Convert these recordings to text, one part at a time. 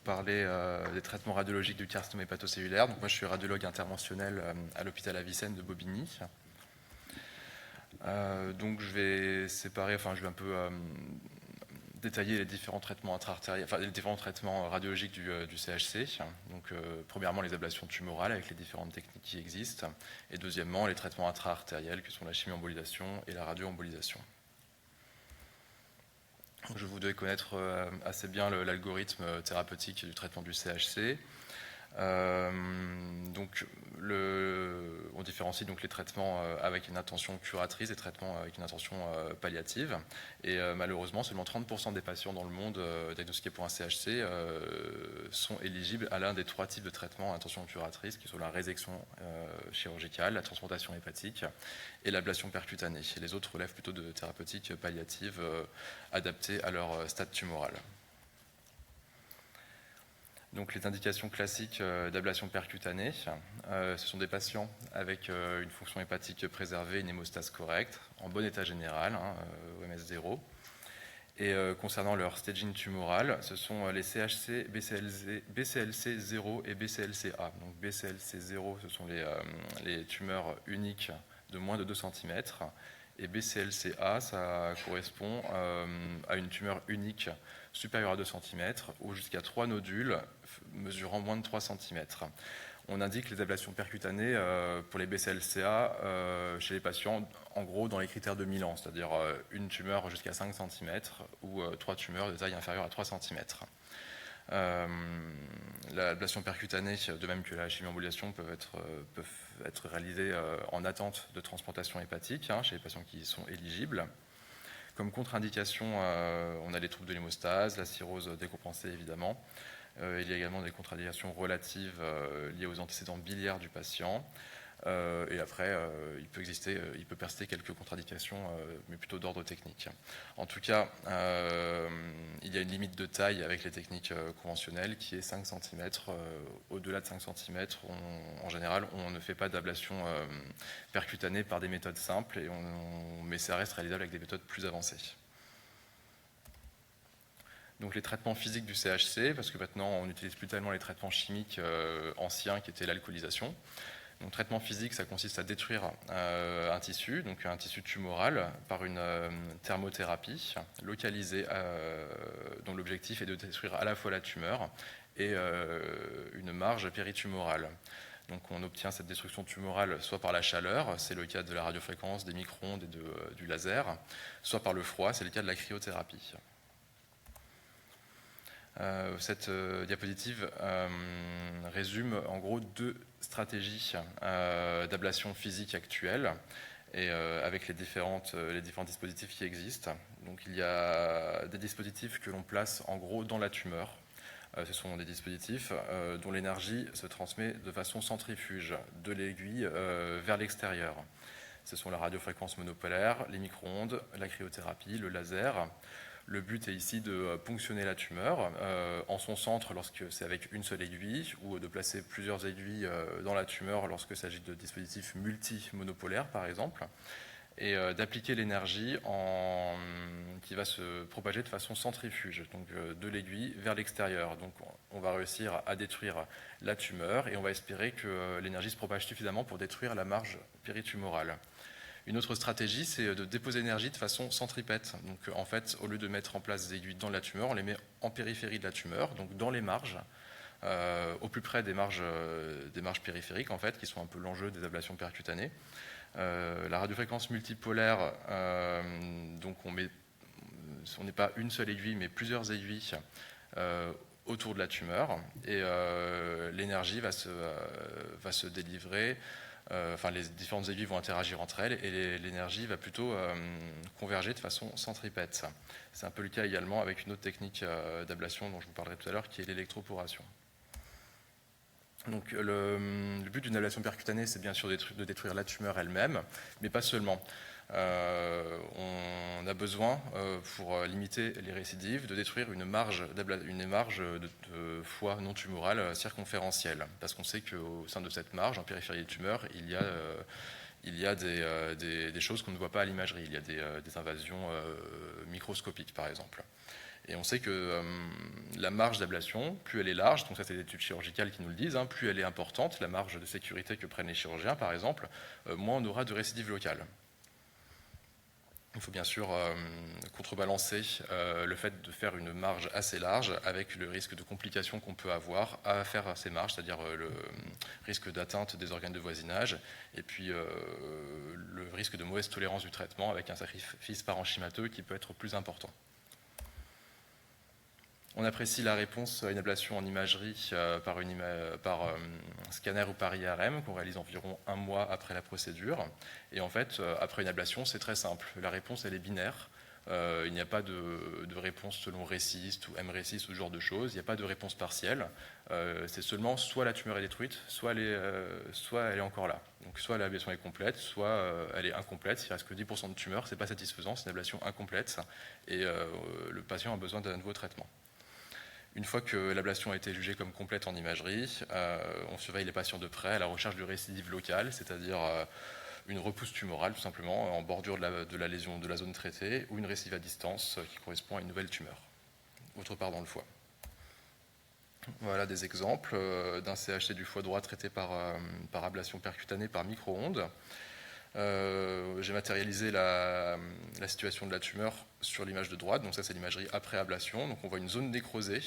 parler des traitements radiologiques du carcinome hépatocellulaire. Donc moi, je suis radiologue interventionnel à l'hôpital Avicenne de Bobigny. Donc je vais séparer, je vais un peu détailler les différents traitements intra-artériels, les différents traitements radiologiques du CHC. Donc premièrement, les ablations tumorales avec les différentes techniques qui existent, et deuxièmement, les traitements intra-artériels que sont la chimioembolisation et la radioembolisation. Je vous devez connaître assez bien l'algorithme thérapeutique du traitement du CHC. Donc, on différencie donc les traitements avec une intention curatrice et traitements avec une intention palliative. Et malheureusement, seulement 30% des patients dans le monde diagnostiqués pour un CHC sont éligibles à l'un des 3 types de traitements à intention curatrice, qui sont la résection chirurgicale, la transplantation hépatique et l'ablation percutanée. Et les autres relèvent plutôt de thérapeutiques palliatives adaptées à leur stade tumoral. Donc les indications classiques d'ablation percutanée, ce sont des patients avec une fonction hépatique préservée, une hémostase correcte, en bon état général, OMS 0. Et concernant leur staging tumoral, ce sont les CHC, BCLC 0 et BCLC-A. Donc BCLC 0, ce sont les tumeurs uniques de moins de 2 cm. Et BCLC-A, ça correspond à une tumeur unique supérieure à 2 cm ou jusqu'à 3 nodules mesurant moins de 3 cm. On indique les ablations percutanées pour les BCLCA chez les patients, en gros, dans les critères de Milan, c'est-à-dire une tumeur jusqu'à 5 cm ou 3 tumeurs de taille inférieure à 3 cm. L'ablation percutanée, de même que la chimioembolisation, peuvent être réalisées en attente de transplantation hépatique chez les patients qui sont éligibles. Comme contre-indication, on a les troubles de l'hémostase, la cirrhose décompensée évidemment. Il y a également des contre-indications relatives liées aux antécédents biliaires du patient. Et après, il peut persister quelques contre-indications, mais plutôt d'ordre technique. En tout cas, il y a une limite de taille avec les techniques conventionnelles qui est 5 cm. Au-delà de 5 cm, en général, on ne fait pas d'ablation percutanée par des méthodes simples, mais ça reste réalisable avec des méthodes plus avancées. Donc les traitements physiques du CHC, parce que maintenant on n'utilise plus tellement les traitements chimiques anciens qui étaient l'alcoolisation. Donc traitement physique, ça consiste à détruire un tissu, donc un tissu tumoral, par une thermothérapie localisée, dont l'objectif est de détruire à la fois la tumeur et une marge péritumorale. Donc on obtient cette destruction tumorale soit par la chaleur, c'est le cas de la radiofréquence, des micro-ondes et du laser, soit par le froid, c'est le cas de la cryothérapie. Cette diapositive résume en gros 2 stratégies d'ablation physique actuelles et avec les différents dispositifs qui existent. Donc il y a des dispositifs que l'on place en gros dans la tumeur. Ce sont des dispositifs dont l'énergie se transmet de façon centrifuge de l'aiguille vers l'extérieur. Ce sont la radiofréquence monopolaire, les micro-ondes, la cryothérapie, le laser. Le but est ici de ponctionner la tumeur en son centre lorsque c'est avec une seule aiguille, ou de placer plusieurs aiguilles dans la tumeur lorsqu'il s'agit de dispositifs multimonopolaires par exemple, et d'appliquer l'énergie qui va se propager de façon centrifuge, donc de l'aiguille vers l'extérieur. Donc on va réussir à détruire la tumeur et on va espérer que l'énergie se propage suffisamment pour détruire la marge péritumorale. Une autre stratégie, c'est de déposer l'énergie de façon centripète. Donc en fait, au lieu de mettre en place des aiguilles dans la tumeur, on les met en périphérie de la tumeur, donc dans les marges, au plus près des marges périphériques, en fait, qui sont un peu l'enjeu des ablations percutanées. La radiofréquence multipolaire, donc on n'est pas une seule aiguille, mais plusieurs aiguilles autour de la tumeur, et l'énergie va se délivrer. Les différentes aiguilles vont interagir entre elles et l'énergie va plutôt converger de façon centripète. C'est un peu le cas également avec une autre technique d'ablation dont je vous parlerai tout à l'heure, qui est l'électroporation. Donc le but d'une ablation percutanée, c'est bien sûr de détruire la tumeur elle-même, mais pas seulement. On a besoin, pour limiter les récidives, de détruire une marge de foie non tumorale circonférentielle, parce qu'on sait qu'au sein de cette marge, en périphérie des tumeurs, il y a des choses qu'on ne voit pas à l'imagerie. Il y a des invasions microscopiques, par exemple. Et on sait que la marge d'ablation, plus elle est large, donc ça c'est des études chirurgicales qui nous le disent, plus elle est importante, la marge de sécurité que prennent les chirurgiens par exemple, moins on aura de récidive locale. Il faut bien sûr contrebalancer le fait de faire une marge assez large avec le risque de complications qu'on peut avoir à faire ces marges, c'est-à-dire le risque d'atteinte des organes de voisinage et puis le risque de mauvaise tolérance du traitement avec un sacrifice parenchymateux qui peut être plus important. On apprécie la réponse à une ablation en imagerie par scanner ou par IRM qu'on réalise environ 1 mois après la procédure. Et en fait, après une ablation, c'est très simple. La réponse, elle est binaire. Il n'y a pas de réponse selon RECIST ou mRECIST ou ce genre de choses. Il n'y a pas de réponse partielle. C'est seulement soit la tumeur est détruite, soit elle est encore là. Donc soit l'ablation est complète, soit elle est incomplète. Il reste que 10% de tumeur, c'est pas satisfaisant, c'est une ablation incomplète. Et le patient a besoin d'un nouveau traitement. Une fois que l'ablation a été jugée comme complète en imagerie, on surveille les patients de près à la recherche de récidive locale, c'est-à-dire une repousse tumorale tout simplement en bordure de la lésion de la zone traitée ou une récidive à distance qui correspond à une nouvelle tumeur, autre part dans le foie. Voilà des exemples d'un CHC du foie droit traité par ablation percutanée par micro-ondes. J'ai matérialisé la situation de la tumeur sur l'image de droite, donc ça c'est l'imagerie après ablation, donc on voit une zone nécrosée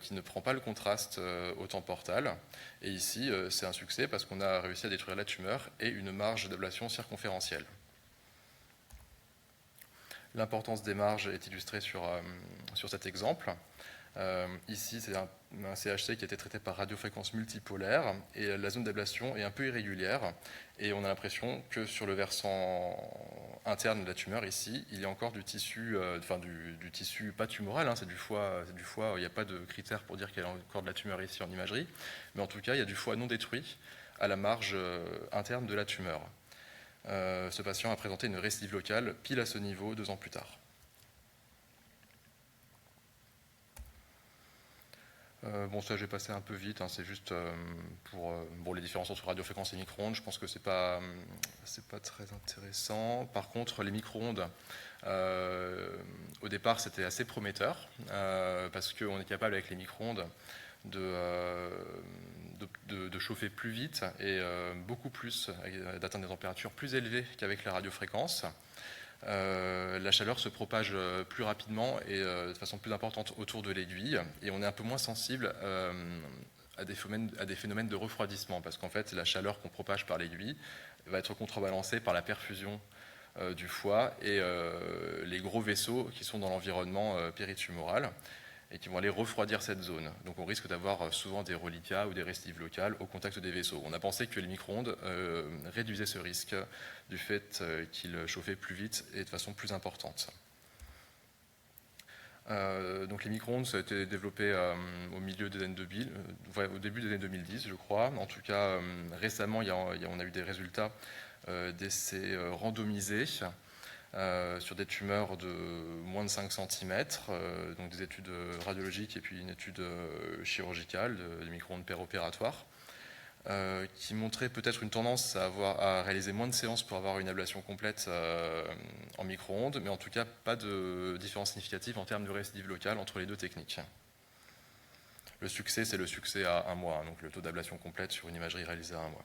qui ne prend pas le contraste au temps portal, et ici c'est un succès parce qu'on a réussi à détruire la tumeur et une marge d'ablation circonférentielle. L'importance des marges est illustrée sur cet exemple. Ici, c'est un CHC qui a été traité par radiofréquence multipolaire et la zone d'ablation est un peu irrégulière et on a l'impression que sur le versant interne de la tumeur ici, il y a encore du tissu, du tissu pas tumoral, c'est du foie, il n'y a pas de critères pour dire qu'il y a encore de la tumeur ici en imagerie, mais en tout cas, il y a du foie non détruit à la marge interne de la tumeur. Ce patient a présenté une récidive locale pile à ce niveau 2 ans plus tard. Bon, ça, j'ai passé un peu vite, c'est juste pour les différences entre radiofréquence et micro-ondes. Je pense que c'est pas très intéressant. Par contre, les micro-ondes, au départ, c'était assez prometteur parce qu'on est capable avec les micro-ondes de chauffer plus vite et beaucoup plus, d'atteindre des températures plus élevées qu'avec la radiofréquence. La chaleur se propage plus rapidement et de façon plus importante autour de l'aiguille et on est un peu moins sensible à des phénomènes de refroidissement parce qu'en fait la chaleur qu'on propage par l'aiguille va être contrebalancée par la perfusion du foie et les gros vaisseaux qui sont dans l'environnement péritumoral et qui vont aller refroidir cette zone. Donc on risque d'avoir souvent des reliquats ou des récidives locales au contact des vaisseaux. On a pensé que les micro-ondes réduisaient ce risque du fait qu'ils chauffaient plus vite et de façon plus importante. Donc les micro-ondes, ça a été développé au milieu des années 2000, au début des années 2010, je crois. En tout cas, récemment, on a eu des résultats d'essais randomisés sur des tumeurs de moins de 5 cm, donc des études radiologiques et puis une étude chirurgicale de micro-ondes péropératoires, qui montrait peut-être une tendance à réaliser moins de séances pour avoir une ablation complète en micro-ondes, mais en tout cas pas de différence significative en termes de récidive locale entre les deux techniques. Le succès, c'est le succès à 1 mois, donc le taux d'ablation complète sur une imagerie réalisée à 1 mois.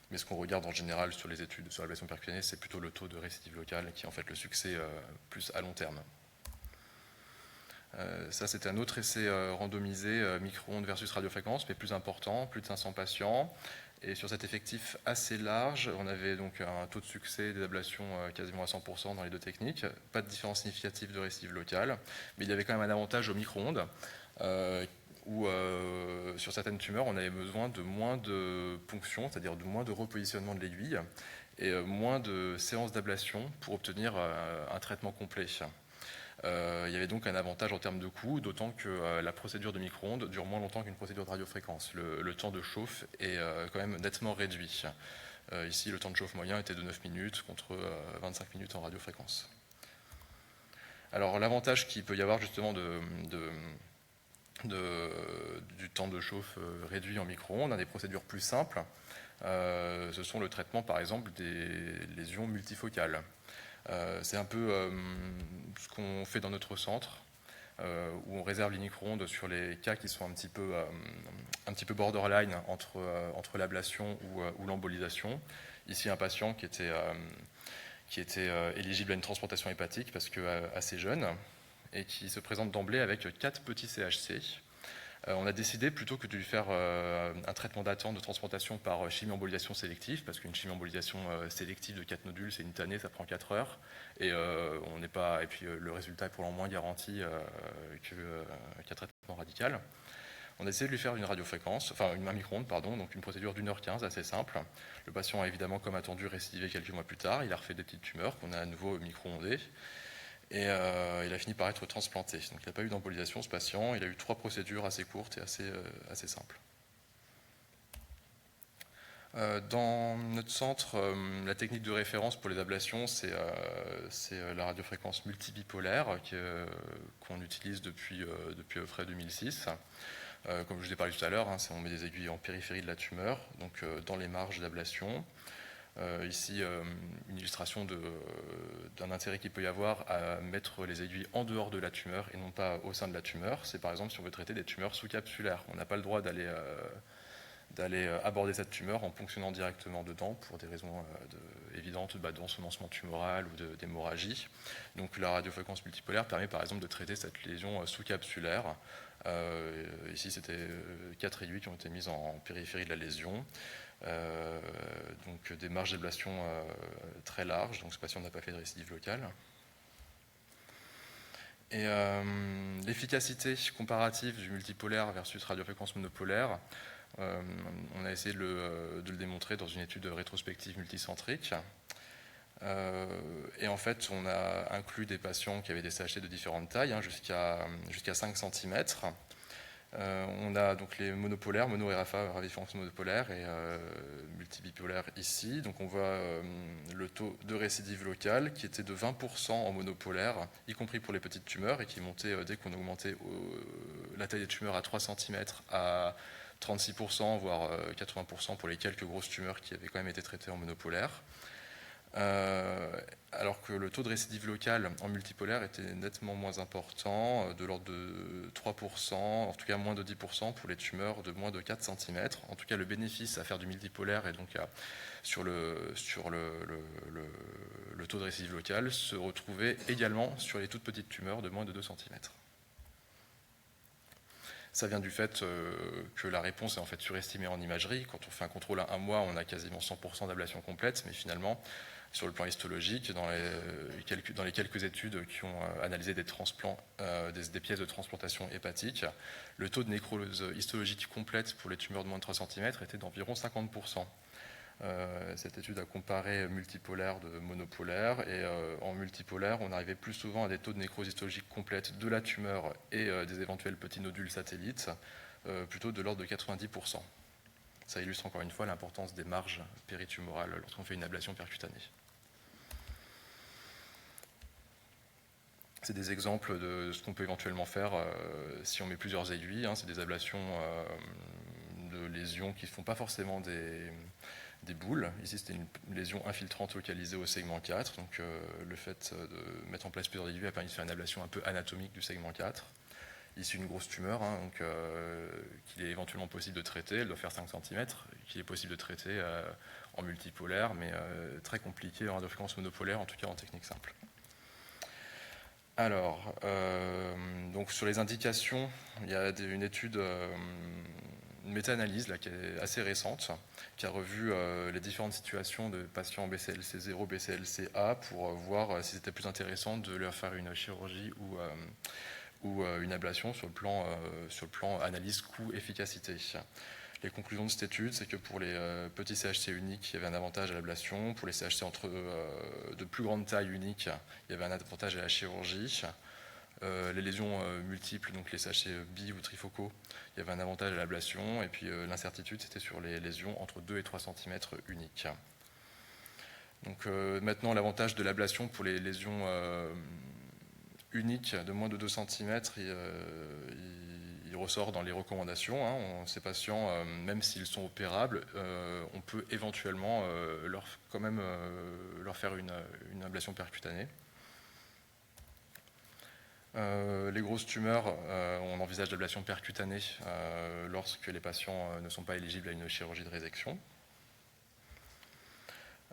Mais ce qu'on regarde en général sur les études sur l'ablation percutanée, c'est plutôt le taux de récidive locale qui est en fait le succès plus à long terme. Ça, c'était un autre essai randomisé, micro-ondes versus radiofréquence, mais plus important, plus de 500 patients. Et sur cet effectif assez large, on avait donc un taux de succès des ablations quasiment à 100% dans les deux techniques, pas de différence significative de récidive locale, mais il y avait quand même un avantage au micro-ondes, où sur certaines tumeurs, on avait besoin de moins de ponctions, c'est-à-dire de moins de repositionnement de l'aiguille, et moins de séances d'ablation pour obtenir un traitement complet. Il y avait donc un avantage en termes de coût, d'autant que la procédure de micro-ondes dure moins longtemps qu'une procédure de radiofréquence. Le temps de chauffe est quand même nettement réduit. Ici, le temps de chauffe moyen était de 9 minutes contre 25 minutes en radiofréquence. Alors l'avantage qu'il peut y avoir justement du temps de chauffe réduit en micro-ondes, des procédures plus simples, ce sont le traitement par exemple des lésions multifocales. C'est un peu ce qu'on fait dans notre centre, où on réserve les micro-ondes sur les cas qui sont un petit peu borderline entre l'ablation ou l'embolisation. Ici, un patient qui était éligible à une transplantation hépatique parce que assez jeune et qui se présente d'emblée avec 4 petits CHC. On a décidé, plutôt que de lui faire un traitement d'attente de transplantation par chimio-embolisation sélective, parce qu'une chimio-embolisation sélective de 4 nodules, c'est une tannée, ça prend 4 heures, et puis le résultat est pour le moins garanti qu'un traitement radical. On a essayé de lui faire une radiofréquence, enfin un micro-ondes, pardon, donc une procédure d'1h15 assez simple. Le patient a évidemment, comme attendu, récidivé quelques mois plus tard. Il a refait des petites tumeurs qu'on a à nouveau micro-ondées. Et il a fini par être transplanté. Donc il n'a pas eu d'embolisation, ce patient. Il a eu 3 procédures assez courtes et assez simples. Dans notre centre, la technique de référence pour les ablations, c'est la radiofréquence multibipolaire qu'on utilise depuis près 2006. Comme je vous ai parlé tout à l'heure, on met des aiguilles en périphérie de la tumeur, donc dans les marges d'ablation. Ici, une illustration d'un intérêt qu'il peut y avoir à mettre les aiguilles en dehors de la tumeur et non pas au sein de la tumeur. C'est par exemple si on veut traiter des tumeurs sous-capsulaires. On n'a pas le droit d'aller aborder cette tumeur en ponctionnant directement dedans pour des raisons évidentes d'ensemencement tumoral ou d'hémorragie. Donc la radiofréquence multipolaire permet par exemple de traiter cette lésion sous-capsulaire. Ici, c'était 4 aiguilles qui ont été mises en périphérie de la lésion. Donc des marges d'ablation très larges, donc ce patient n'a pas fait de récidive locale. Et l'efficacité comparative du multipolaire versus radiofréquence monopolaire, on a essayé de le démontrer dans une étude rétrospective multicentrique. Et en fait, on a inclus des patients qui avaient des CHC de différentes tailles, jusqu'à 5 cm. On a donc les monopolaires, mono RFA, radiofréquence monopolaire, et multibipolaire ici. Donc on voit le taux de récidive locale qui était de 20% en monopolaire, y compris pour les petites tumeurs, et qui montait dès qu'on augmentait la taille des tumeurs à 3 cm à 36%, voire 80% pour les quelques grosses tumeurs qui avaient quand même été traitées en monopolaire. Alors que le taux de récidive locale en multipolaire était nettement moins important, de l'ordre de 3%, en tout cas moins de 10% pour les tumeurs de moins de 4 cm. En tout cas, le bénéfice à faire du multipolaire et donc sur le taux de récidive locale se retrouvait également sur les toutes petites tumeurs de moins de 2 cm. Ça vient du fait que la réponse est en fait surestimée en imagerie. Quand on fait un contrôle à 1 mois, on a quasiment 100% d'ablation complète, mais finalement, sur le plan histologique, dans les quelques études qui ont analysé des transplants, des pièces de transplantation hépatique, le taux de nécrose histologique complète pour les tumeurs de moins de 3 cm était d'environ 50%. Cette étude a comparé multipolaire de monopolaire, et en multipolaire, on arrivait plus souvent à des taux de nécrose histologique complète de la tumeur et des éventuels petits nodules satellites, plutôt de l'ordre de 90%. Ça illustre encore une fois l'importance des marges péritumorales lorsqu'on fait une ablation percutanée. C'est des exemples de ce qu'on peut éventuellement faire si on met plusieurs aiguilles. C'est des ablations de lésions qui ne font pas forcément des boules. Ici, c'était une lésion infiltrante localisée au segment 4. Donc, le fait de mettre en place plusieurs aiguilles a permis de faire une ablation un peu anatomique du segment 4. Ici, une grosse tumeur, qu'il est éventuellement possible de traiter. Elle doit faire 5 cm, qu'il est possible de traiter en multipolaire, mais très compliqué en radiofréquence monopolaire, en tout cas en technique simple. Alors, donc sur les indications, il y a une étude, une méta-analyse là, qui est assez récente, qui a revu les différentes situations de patients BCLC 0, BCLC A pour voir si c'était plus intéressant de leur faire une chirurgie ou une ablation sur le plan analyse coût-efficacité. Les conclusions de cette étude, c'est que pour les petits CHC uniques, il y avait un avantage à l'ablation. Pour les CHC de plus grande taille unique, il y avait un avantage à la chirurgie. Les lésions multiples, donc les CHC bi ou trifocaux, il y avait un avantage à l'ablation. Et puis l'incertitude, c'était sur les lésions entre 2 et 3 cm uniques. Donc maintenant, l'avantage de l'ablation pour les lésions uniques de moins de 2 cm, il ressort dans les recommandations, hein, ces patients, même s'ils sont opérables, on peut éventuellement quand même leur faire une ablation percutanée. Les grosses tumeurs, on envisage l'ablation percutanée lorsque les patients ne sont pas éligibles à une chirurgie de résection.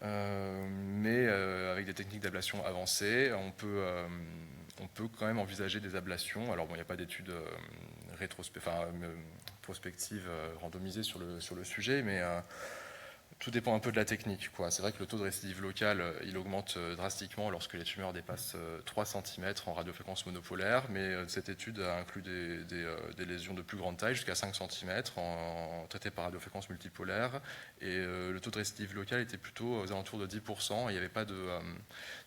Mais avec des techniques d'ablation avancées, on peut quand même envisager des ablations. Alors bon, il n'y a pas d'études prospectives randomisées sur le sujet, mais tout dépend un peu de la technique, quoi. C'est vrai que le taux de récidive locale, il augmente drastiquement lorsque les tumeurs dépassent 3 cm en radiofréquence monopolaire, mais cette étude a inclus des lésions de plus grande taille, jusqu'à 5 cm, traitées par radiofréquence multipolaire, et le taux de récidive locale était plutôt aux alentours de 10%, et il n'y avait pas de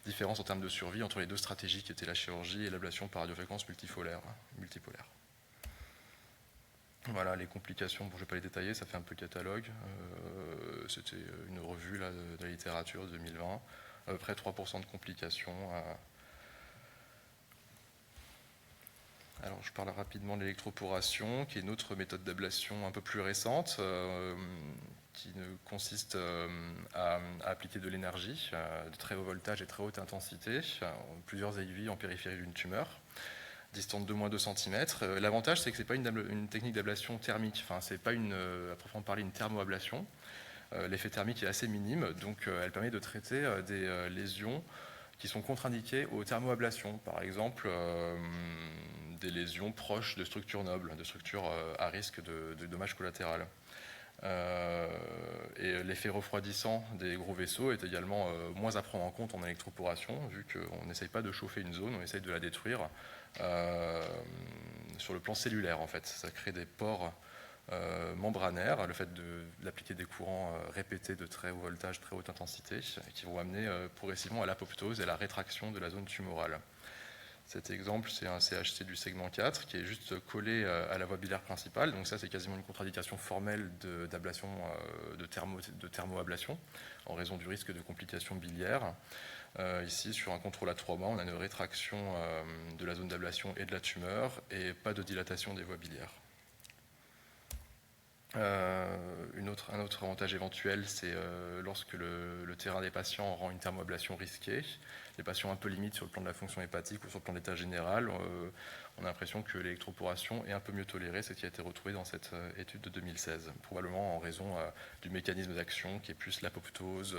différence en termes de survie entre les deux stratégies qui étaient la chirurgie et l'ablation par radiofréquence multipolaire. Voilà, les complications, bon, je ne vais pas les détailler, ça fait un peu catalogue. C'était une revue là, de la littérature de 2020. À peu près 3% de complications. Alors, je parle rapidement de l'électroporation, qui est une autre méthode d'ablation un peu plus récente, qui consiste à appliquer de l'énergie de très haut voltage et très haute intensité, plusieurs aiguilles en périphérie d'une tumeur, distante de moins 2 cm. L'avantage, c'est que ce n'est pas une technique d'ablation thermique, enfin, ce n'est pas à proprement parler une thermoablation. L'effet thermique est assez minime, donc elle permet de traiter des lésions qui sont contre-indiquées aux thermoablations. Par exemple, des lésions proches de structures nobles, de structures à risque de dommages collatéraux. Et l'effet refroidissant des gros vaisseaux est également moins à prendre en compte en électroporation, vu qu'on n'essaye pas de chauffer une zone, on essaye de la détruire sur le plan cellulaire en fait. Ça crée des pores membranaires, le fait d'appliquer des courants répétés de très haut voltage, très haute intensité, qui vont amener progressivement à l'apoptose et à la rétraction de la zone tumorale. Cet exemple, c'est un CHC du segment 4 qui est juste collé à la voie biliaire principale. Donc ça, c'est quasiment une contre-indication formelle d'ablation, de thermoablation, en raison du risque de complications biliaires. Ici, sur un contrôle à 3 mois, on a une rétraction de la zone d'ablation et de la tumeur, et pas de dilatation des voies biliaires. Un autre avantage éventuel, c'est lorsque le terrain des patients rend une thermoablation risquée. Les patients un peu limites sur le plan de la fonction hépatique ou sur le plan d'état général, on a l'impression que l'électroporation est un peu mieux tolérée, ce qui a été retrouvé dans cette étude de 2016, probablement en raison du mécanisme d'action qui est plus l'apoptose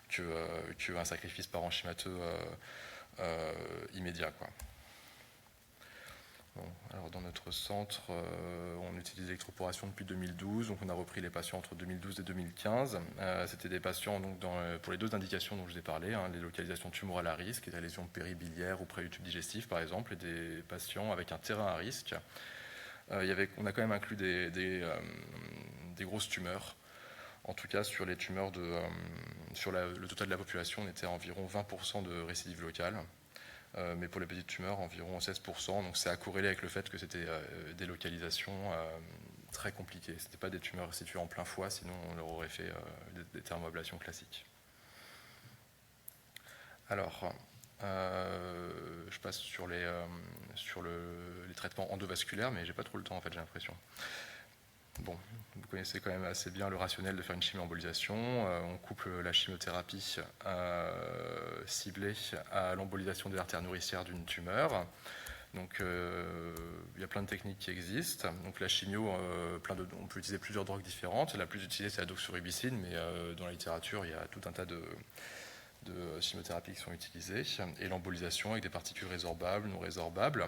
qu'un sacrifice parenchymateux immédiat, quoi. Bon, alors dans notre centre, on utilise l'électroporation depuis 2012, donc on a repris les patients entre 2012 et 2015. C'était des patients donc, pour les deux indications dont je vous ai parlé, hein, les localisations tumorales à risque et la lésion péribiliaire ou près du tube digestif par exemple, et des patients avec un terrain à risque. On a quand même inclus des grosses tumeurs. En tout cas, sur les tumeurs sur le total de la population, on était à environ 20% de récidive locale. Mais pour les petites tumeurs, environ 16%. Donc c'est à corréler avec le fait que c'était des localisations très compliquées. Ce n'étaient pas des tumeurs situées en plein foie, sinon on leur aurait fait des thermoablations classiques. Alors, je passe sur les traitements endovasculaires, mais j'ai pas trop le temps en fait, j'ai l'impression. Bon, vous connaissez quand même assez bien le rationnel de faire une chimioembolisation. On couple la chimiothérapie ciblée à l'embolisation de l'artère nourricière d'une tumeur. Donc, il y a plein de techniques qui existent. Donc, la chimio, on peut utiliser plusieurs drogues différentes. La plus utilisée, c'est la doxorubicine, mais dans la littérature, il y a tout un tas de chimiothérapies qui sont utilisées. Et l'embolisation avec des particules résorbables, non résorbables.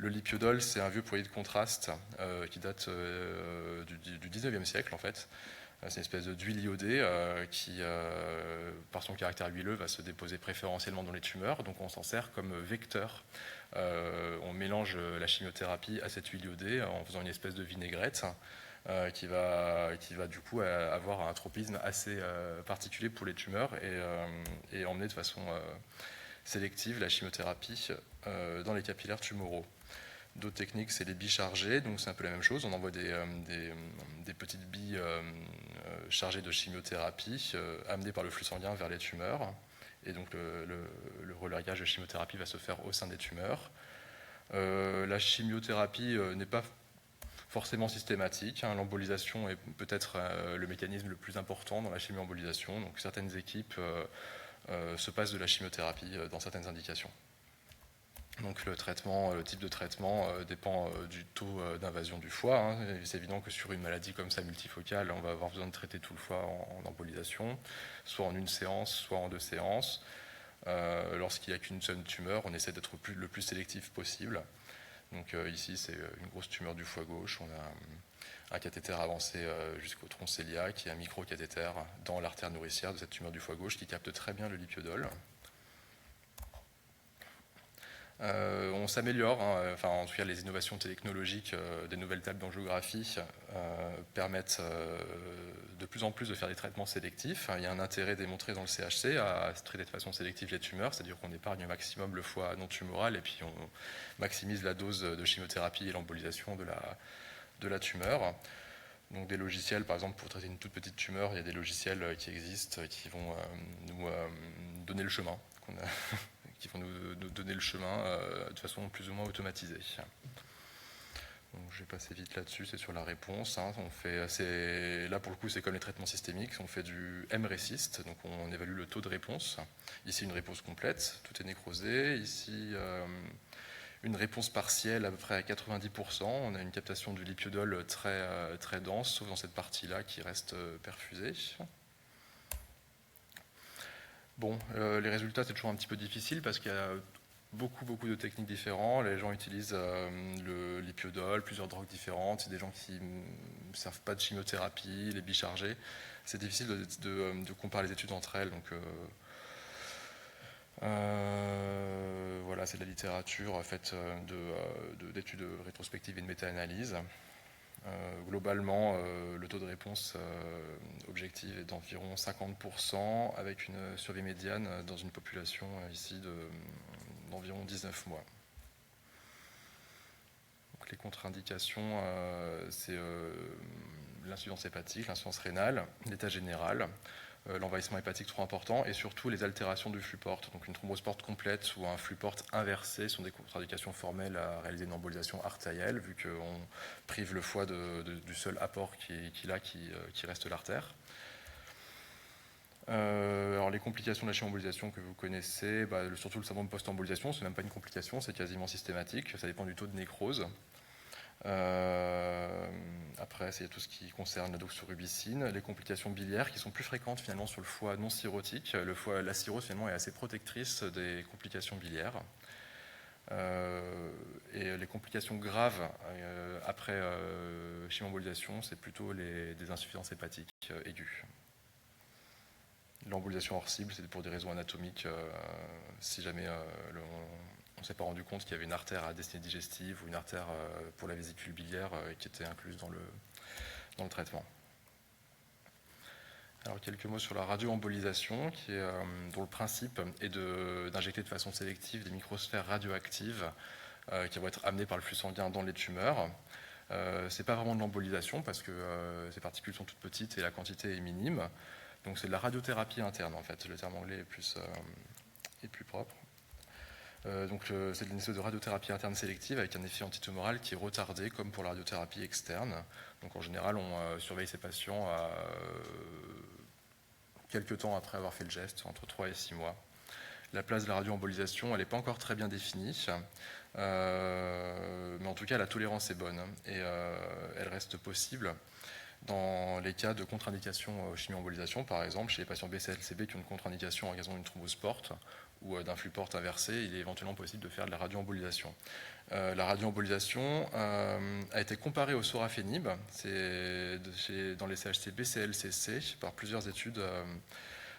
Le lipiodol, c'est un vieux produit de contraste qui date du 19e siècle, en fait. C'est une espèce d'huile iodée qui, par son caractère huileux, va se déposer préférentiellement dans les tumeurs. Donc on s'en sert comme vecteur. On mélange la chimiothérapie à cette huile iodée en faisant une espèce de vinaigrette qui va du coup avoir un tropisme assez particulier pour les tumeurs et emmener de façon sélective la chimiothérapie dans les capillaires tumoraux. D'autres techniques, c'est les billes chargées, donc c'est un peu la même chose. On envoie des petites billes chargées de chimiothérapie amenées par le flux sanguin vers les tumeurs. Et donc le relayage de chimiothérapie va se faire au sein des tumeurs. La chimiothérapie n'est pas forcément systématique. L'embolisation est peut-être le mécanisme le plus important dans la chimio-embolisation. Donc certaines équipes se passent de la chimiothérapie dans certaines indications. Donc le type de traitement dépend du taux d'invasion du foie. C'est évident que sur une maladie comme ça multifocale, on va avoir besoin de traiter tout le foie en embolisation, soit en une séance, soit en 2 séances. Lorsqu'il n'y a qu'une seule tumeur, on essaie d'être le plus sélectif possible. Donc ici, c'est une grosse tumeur du foie gauche. On a un cathéter avancé jusqu'au tronc cœliaque et un micro-cathéter dans l'artère nourricière de cette tumeur du foie gauche qui capte très bien le lipiodol. On s'améliore, en tout cas les innovations technologiques des nouvelles tables d'angiographie permettent de plus en plus de faire des traitements sélectifs. Il y a un intérêt démontré dans le CHC à traiter de façon sélective les tumeurs, c'est-à-dire qu'on épargne au maximum le foie non tumoral et puis on maximise la dose de chimiothérapie et l'embolisation de la tumeur. Donc des logiciels, par exemple, pour traiter une toute petite tumeur, il y a des logiciels qui existent qui vont nous donner le chemin, qui vont nous donner le chemin de façon plus ou moins automatisée. Donc, je vais passer vite là-dessus, c'est sur la réponse. Là, pour le coup, c'est comme les traitements systémiques. On fait du M-RECIST, donc on évalue le taux de réponse. Ici, une réponse complète, tout est nécrosé. Ici, une réponse partielle à peu près à 90%. On a une captation du lipiodol très dense, sauf dans cette partie-là qui reste perfusée. Bon, les résultats, c'est toujours un petit peu difficile parce qu'il y a beaucoup de techniques différentes. Les gens utilisent le lipiodol, plusieurs drogues différentes. C'est des gens qui ne servent pas de chimiothérapie, les bichargés. C'est difficile de comparer les études entre elles. Donc, voilà, c'est de la littérature faite d'études rétrospectives et de méta-analyses. Globalement, le taux de réponse objective est d'environ 50% avec une survie médiane dans une population ici d'environ 19 mois. Donc, les contre-indications, c'est l'insuffisance hépatique, l'insuffisance rénale, l'état général, l'envahissement hépatique trop important et surtout les altérations du flux porte. Donc une thrombose porte complète ou un flux porte inversé sont des contre-indications formelles à réaliser une embolisation artérielle vu qu'on prive le foie du seul apport qui reste l'artère. Alors les complications de la chimio-embolisation que vous connaissez, surtout le syndrome post-embolisation, c'est même pas une complication, c'est quasiment systématique, ça dépend du taux de nécrose. Après, il y a tout ce qui concerne la doxorubicine, les complications biliaires qui sont plus fréquentes finalement sur le foie non cirrhotique. La cirrhose finalement est assez protectrice des complications biliaires. Et les complications graves après chimio-embolisation, c'est plutôt des insuffisances hépatiques aiguës. L'embolisation hors cible, c'est pour des raisons anatomiques. Si jamais on ne s'est pas rendu compte qu'il y avait une artère à destinée digestive ou une artère pour la vésicule biliaire qui était incluse dans le traitement. Alors quelques mots sur la radioembolisation, dont le principe est d'injecter de façon sélective des microsphères radioactives qui vont être amenées par le flux sanguin dans les tumeurs. C'est pas vraiment de l'embolisation parce que ces particules sont toutes petites et la quantité est minime. Donc c'est de la radiothérapie interne en fait. Le terme anglais est plus propre. C'est une espèce de radiothérapie interne sélective avec un effet antitumoral qui est retardé comme pour la radiothérapie externe. Donc en général, on surveille ces patients quelques temps après avoir fait le geste, entre 3 et 6 mois. La place de la radioembolisation, elle n'est pas encore très bien définie, mais en tout cas, la tolérance est bonne et elle reste possible dans les cas de contre-indication chimio-embolisation, par exemple, chez les patients BCLCB qui ont une contre-indication en raison d'une thrombose porte ou d'un flux porte inversé, il est éventuellement possible de faire de la radioembolisation. La radioembolisation a été comparée au sorafenib, c'est dans les CHC BCLCC par plusieurs études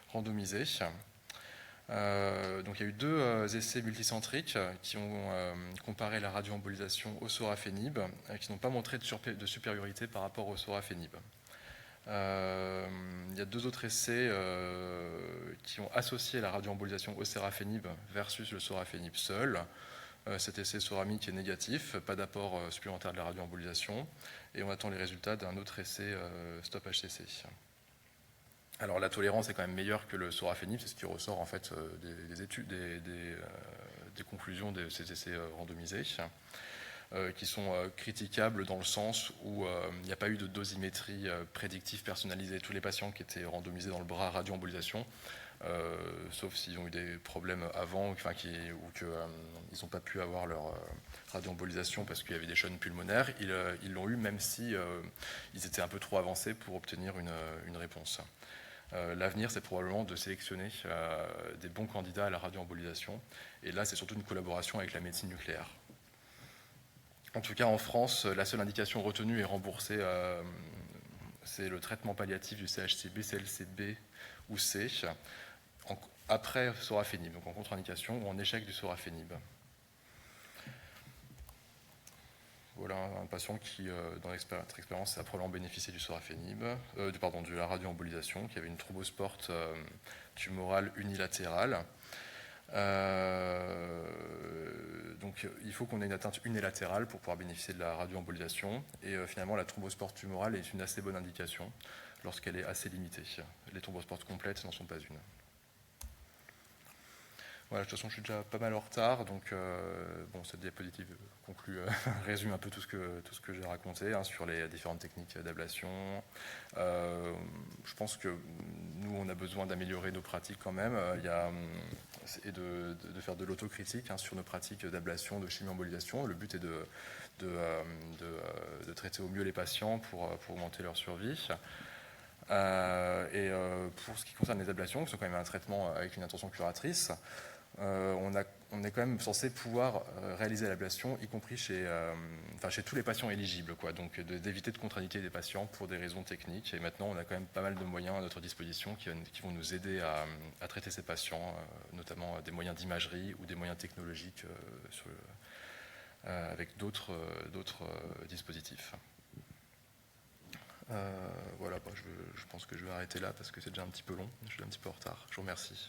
randomisées. Donc il y a eu 2 essais multicentriques qui ont comparé la radioembolisation au sorafenib qui n'ont pas montré de supériorité par rapport au sorafenib. Il y a 2 autres essais qui ont associé la radioembolisation au sorafenib versus le sorafenib seul. Cet essai soramique est négatif, pas d'apport supplémentaire de la radioembolisation, et on attend les résultats d'un autre essai Stop HCC. Alors la tolérance est quand même meilleure que le sorafenib, c'est ce qui ressort en fait des études, des conclusions de ces essais randomisés. qui sont critiquables dans le sens où il n'y a pas eu de dosimétrie prédictive personnalisée. Tous les patients qui étaient randomisés dans le bras à radioembolisation, sauf s'ils ont eu des problèmes avant, ou qu'ils n'ont pas pu avoir leur radioembolisation parce qu'il y avait des chaînes pulmonaires, ils l'ont eu même si ils étaient un peu trop avancés pour obtenir une réponse. L'avenir, c'est probablement de sélectionner des bons candidats à la radioembolisation. Et là, c'est surtout une collaboration avec la médecine nucléaire. En tout cas, en France, la seule indication retenue et remboursée, c'est le traitement palliatif du CHCB, CLCB ou C, après sorafenib, donc en contre-indication ou en échec du sorafenib. Voilà un patient qui, dans notre expérience, a probablement bénéficié du sorafenib, de la radioembolisation, qui avait une thrombosport tumorale unilatérale. Donc il faut qu'on ait une atteinte unilatérale pour pouvoir bénéficier de la radioembolisation. Et finalement, la thrombospore tumorale est une assez bonne indication lorsqu'elle est assez limitée. Les thrombospores complètes n'en sont pas une. Voilà, de toute façon, je suis déjà pas mal en retard, donc cette diapositive résume un peu tout ce que j'ai raconté sur les différentes techniques d'ablation. Je pense que nous, on a besoin d'améliorer nos pratiques quand même, et de faire de l'autocritique sur nos pratiques d'ablation, de chimioembolisation. Le but est de traiter au mieux les patients pour augmenter leur survie. Pour ce qui concerne les ablations, qui sont quand même un traitement avec une intention curatrice, on est quand même censé pouvoir réaliser l'ablation, y compris chez tous les patients éligibles, donc d'éviter de contre-indiquer des patients pour des raisons techniques. Et maintenant, on a quand même pas mal de moyens à notre disposition qui vont nous aider à traiter ces patients, notamment des moyens d'imagerie ou des moyens technologiques avec d'autres dispositifs. Voilà, je pense que je vais arrêter là parce que c'est déjà un petit peu long, je suis un petit peu en retard. Je vous remercie.